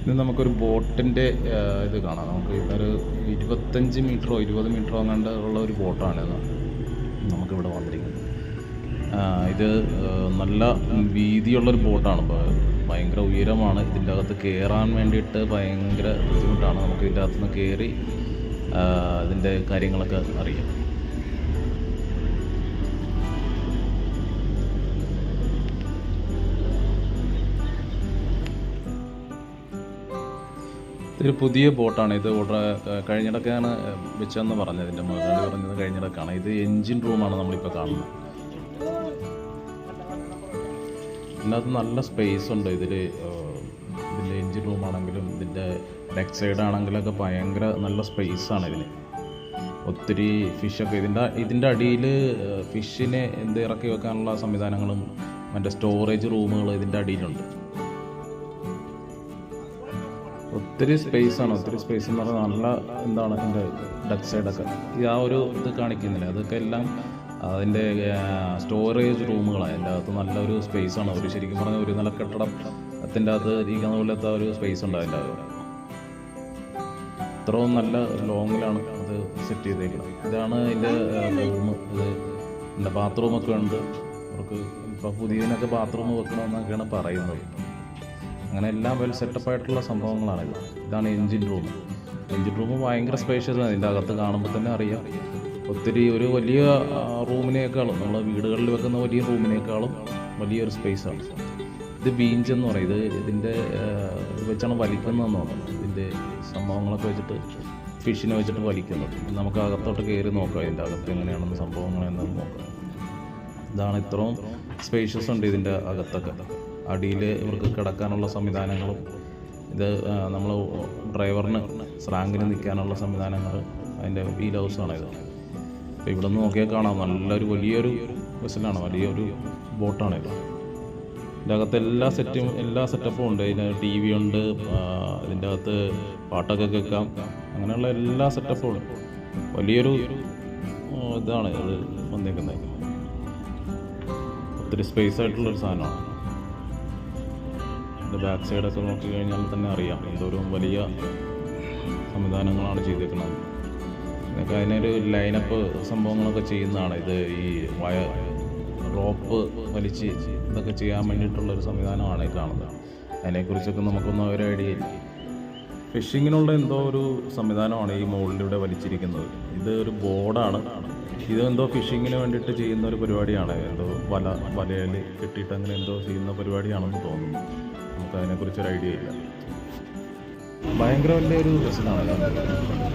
ഇത് നമുക്കൊരു ബോട്ടിൻ്റെ ഇത് കാണാം. നമുക്ക് ഇതൊരു 25 മീറ്ററോ 20 മീറ്ററോ അങ്ങാണ്ട് ഉള്ള ഒരു ബോട്ടാണിത് നമുക്കിവിടെ വന്നിരിക്കുന്നത്. ഇത് നല്ല വീതിയുള്ളൊരു ബോട്ടാണ്. ഭയങ്കര ഉയരമാണ്. ഇതിൻ്റെ അകത്ത് കയറാൻ വേണ്ടിയിട്ട് ഭയങ്കര ബുദ്ധിമുട്ടാണ്. നമുക്ക് ഇതിൻ്റെ അകത്തുനിന്ന് കയറി ഇതിൻ്റെ കാര്യങ്ങളൊക്കെ അറിയാം. ഇതൊരു പുതിയ ബോട്ടാണ്. ഇത് കഴിഞ്ഞിടക്കാണ് വെച്ചതെന്ന് പറഞ്ഞത്. ഇതിൻ്റെ മുതലാളി പറഞ്ഞത് കഴിഞ്ഞിടക്കാണ്. ഇത് എൻജിൻ റൂമാണ് നമ്മളിപ്പോൾ കാണുന്നത്. ഇതിനകത്ത് നല്ല സ്പേസ് ഉണ്ട്. ഇതിൻ്റെ എൻജിൻ റൂമാണെങ്കിലും ഇതിൻ്റെ ബാക്ക് സൈഡ് ആണെങ്കിലൊക്കെ ഭയങ്കര നല്ല സ്പേസാണ് ഇതിന്. ഒത്തിരി ഫിഷൊക്കെ ഇതിൻ്റെ അടിയിൽ ഫിഷിനെ ഇറക്കി വെക്കാനുള്ള സംവിധാനങ്ങളും മറ്റേ സ്റ്റോറേജ് റൂമുകൾ ഇതിൻ്റെ അടിയിലുണ്ട്. ഒത്തിരി സ്പേസാണ്. ഒത്തിരി സ്പേസ് എന്ന് പറഞ്ഞാൽ നല്ല ഇതിൻ്റെ ഡക്ക് സൈഡൊക്കെ ഒരു ഇത് കാണിക്കുന്നില്ല. അതൊക്കെ എല്ലാം അതിൻ്റെ സ്റ്റോറേജ് റൂമുകളാണ്. അതിൻ്റെ അകത്ത് നല്ലൊരു സ്പേസാണ്. ശരിക്കും പറഞ്ഞാൽ ഒരു നില കെട്ടിടത്തിൻ്റെ അകത്ത് ഇരിക്കുന്ന പോലത്തെ ഒരു സ്പേസ് ഉണ്ട് അതിൻ്റെ അകത്ത്. ഇത്രയും നല്ല ലോങ്ങിലാണ് അത് സെറ്റ് ചെയ്തേക്കുന്നത്. ഇതാണ് അതിൻ്റെ റൂം. ഇതിൻ്റെ ബാത്റൂമൊക്കെ ഉണ്ട്. അവർക്ക് ഇപ്പോൾ പുതിയതിനൊക്കെ ബാത്റൂം വെക്കണമെന്നൊക്കെയാണ് പറയുന്നത്. അങ്ങനെ എല്ലാം വെൽ സെറ്റപ്പായിട്ടുള്ള സംഭവങ്ങളാണിത്. ഇതാണ് എൻജിൻ റൂം. എൻജിൻ റൂം ഭയങ്കര സ്പേഷ്യസ് ആണ്. ഇതിൻ്റെ അകത്ത് കാണുമ്പോൾ തന്നെ അറിയാം. ഒത്തിരി ഒരു വലിയ റൂമിനേക്കാളും നമ്മൾ വീടുകളിൽ വെക്കുന്ന വലിയ റൂമിനേക്കാളും വലിയൊരു സ്പേസാണ്. ഇത് ബീഞ്ച് എന്ന് പറയും. ഇതിൻ്റെ വെച്ചാണ് വലിക്കുന്നതെന്ന് തോന്നുന്നു. ഇതിൻ്റെ സംഭവങ്ങളൊക്കെ വെച്ചിട്ട് ഫിഷിനെ വെച്ചിട്ട് വലിക്കുന്നത്. നമുക്ക് അകത്തോട്ട് കയറി നോക്കാം. ഇതിൻ്റെ അകത്ത് എങ്ങനെയാണെന്ന് സംഭവങ്ങളെന്ന് നോക്കാം. ഇതാണ് ഇത്രയും സ്പേഷ്യസ് ഉണ്ട് ഇതിൻ്റെ അകത്തൊക്കെ. അടിയിൽ ഇവർക്ക് കിടക്കാനുള്ള സംവിധാനങ്ങളും ഇത് നമ്മൾ ഡ്രൈവറിന് സ്രാങ്കിന് നിൽക്കാനുള്ള സംവിധാനങ്ങൾ അതിൻ്റെ വീൽ ഹൗസാണിത്. അപ്പോൾ ഇവിടെ നിന്ന് നോക്കിയാൽ കാണാം നല്ലൊരു വലിയൊരു വെസലാണ്, വലിയൊരു ബോട്ടാണിത്. ഇതിൻ്റെ അകത്ത് എല്ലാ സെറ്റപ്പും ഉണ്ട്. ഇതിന് TV ഉണ്ട്. ഇതിൻ്റെ അകത്ത് പാട്ടൊക്കെ കേൾക്കാം. അങ്ങനെയുള്ള എല്ലാ സെറ്റപ്പും ഉണ്ട്. വലിയൊരു ഇതാണ് ഇത് വന്നേക്കുന്നത്. ഒത്തിരി സ്പേസ് ആയിട്ടുള്ളൊരു സാധനമാണ്. ഇതിൻ്റെ ബാക്ക് സൈഡൊക്കെ നോക്കി കഴിഞ്ഞാൽ തന്നെ അറിയാം എന്തോരം വലിയ സംവിധാനങ്ങളാണ് ചെയ്തേക്കുന്നത്. ഇതൊക്കെ അതിനൊരു ലൈനപ്പ് സംഭവങ്ങളൊക്കെ ചെയ്യുന്നതാണ്. ഇത് ഈ റോപ്പ് വലിച്ച് ഇതൊക്കെ ചെയ്യാൻ വേണ്ടിയിട്ടുള്ളൊരു സംവിധാനമാണ് ഈ കാണുന്നത്. അതിനെക്കുറിച്ചൊക്കെ നമുക്കൊന്നും ഒരു ഐഡിയ ഇല്ല. ഫിഷിങ്ങിനുള്ള എന്തോ ഒരു സംവിധാനമാണ് ഈ മുകളിലൂടെ വലിച്ചിരിക്കുന്നത്. ഇത് ഒരു ബോർഡാണ്. ഇതെന്തോ ഫിഷിങ്ങിന് വേണ്ടിയിട്ട് ചെയ്യുന്ന ഒരു പരിപാടിയാണ്. എന്തോ വലയിൽ കെട്ടിയിട്ട് അങ്ങനെ എന്തോ ചെയ്യുന്ന പരിപാടിയാണെന്ന് തോന്നുന്നു. നമുക്ക് അതിനെക്കുറിച്ചൊരു ഐഡിയ ഇല്ല. ഭയങ്കര വലിയൊരു വെസലാണ്.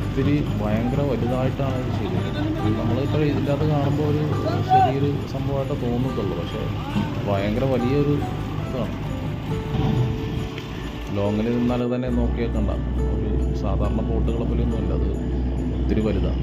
ഒത്തിരി ഭയങ്കര വലുതായിട്ടാണ് ഇത് ചെയ്തത്. നമ്മളിപ്പോൾ ഇതിൻ്റെ അകത്ത് കാണുമ്പോൾ ഒരു ചെറിയൊരു സംഭവമായിട്ട് തോന്നത്തുള്ളൂ. പക്ഷേ ഭയങ്കര വലിയൊരു ഇതാണ്. ലോങ്ങിൽ നിന്നാൽ തന്നെ നോക്കിയാൽ കണ്ട ഒരു സാധാരണ ബോട്ടുകളെ പോലെയൊന്നുമല്ല. അത് ഒത്തിരി വലുതാണ്.